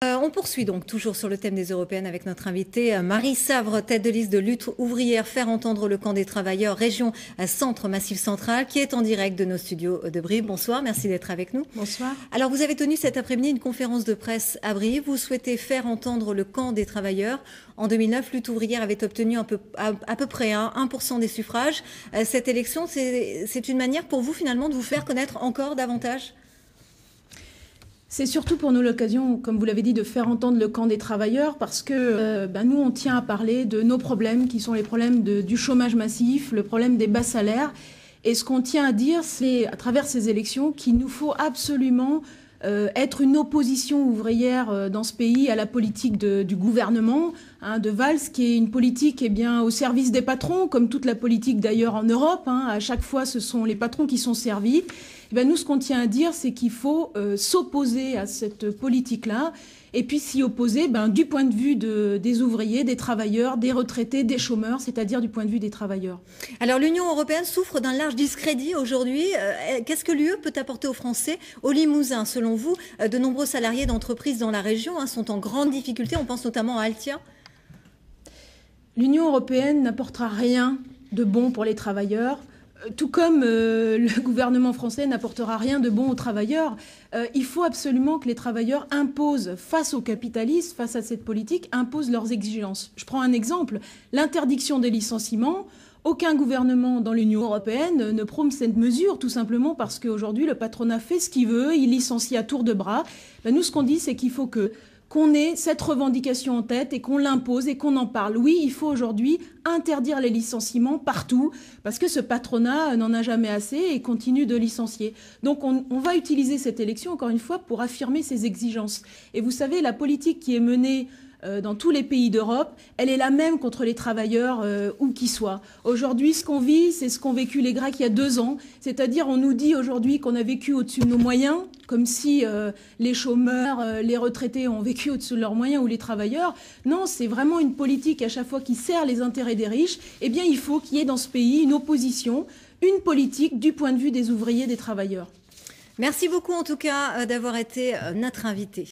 On poursuit donc toujours sur le thème des européennes avec notre invitée Marie Savre, tête de liste de lutte ouvrière Faire entendre le camp des travailleurs, région Centre Massif Central, qui est en direct de nos studios de Brive. Bonsoir, merci d'être avec nous. Bonsoir. Alors vous avez tenu cet après-midi une conférence de presse à Brive. Vous souhaitez faire entendre le camp des travailleurs. En 2009, lutte ouvrière avait obtenu à peu près 1% des suffrages. Cette élection, c'est une manière pour vous finalement de vous faire connaître encore davantage ? C'est surtout pour nous l'occasion, comme vous l'avez dit, de faire entendre le camp des travailleurs parce que nous, on tient à parler de nos problèmes qui sont les problèmes du chômage massif, le problème des bas salaires. Et ce qu'on tient à dire, c'est à travers ces élections qu'il nous faut absolument être une opposition ouvrière dans ce pays à la politique du gouvernement, de Valls, qui est une politique au service des patrons, comme toute la politique d'ailleurs en Europe. À chaque fois, ce sont les patrons qui sont servis. Nous, ce qu'on tient à dire, c'est qu'il faut s'opposer à cette politique-là et puis s'y opposer du point de vue des ouvriers, des travailleurs, des retraités, des chômeurs, c'est-à-dire du point de vue des travailleurs. Alors l'Union européenne souffre d'un large discrédit aujourd'hui. Qu'est-ce que l'UE peut apporter aux Français, au Limousin? Selon vous, de nombreux salariés d'entreprises dans la région sont en grande difficulté. On pense notamment à Altia. L'Union européenne n'apportera rien de bon pour les travailleurs. Tout comme le gouvernement français n'apportera rien de bon aux travailleurs, il faut absolument que les travailleurs imposent, face au capitalisme, face à cette politique, imposent leurs exigences. Je prends un exemple, l'interdiction des licenciements. Aucun gouvernement dans l'Union européenne ne prône cette mesure, tout simplement parce qu'aujourd'hui, le patronat fait ce qu'il veut, il licencie à tour de bras. Nous, ce qu'on dit, c'est qu'il faut qu'on ait cette revendication en tête et qu'on l'impose et qu'on en parle. Oui, il faut aujourd'hui interdire les licenciements partout parce que ce patronat n'en a jamais assez et continue de licencier. Donc on va utiliser cette élection, encore une fois, pour affirmer ces exigences. Et vous savez, la politique qui est menée dans tous les pays d'Europe, elle est la même contre les travailleurs où qu'ils soient. Aujourd'hui, ce qu'on vit, c'est ce qu'ont vécu les Grecs il y a 2 ans. C'est-à-dire, on nous dit aujourd'hui qu'on a vécu au-dessus de nos moyens, comme si les chômeurs, les retraités ont vécu au-dessus de leurs moyens ou les travailleurs. Non, c'est vraiment une politique à chaque fois qui sert les intérêts des riches. Eh bien, il faut qu'il y ait dans ce pays une opposition, une politique du point de vue des ouvriers, des travailleurs. Merci beaucoup en tout cas d'avoir été notre invité.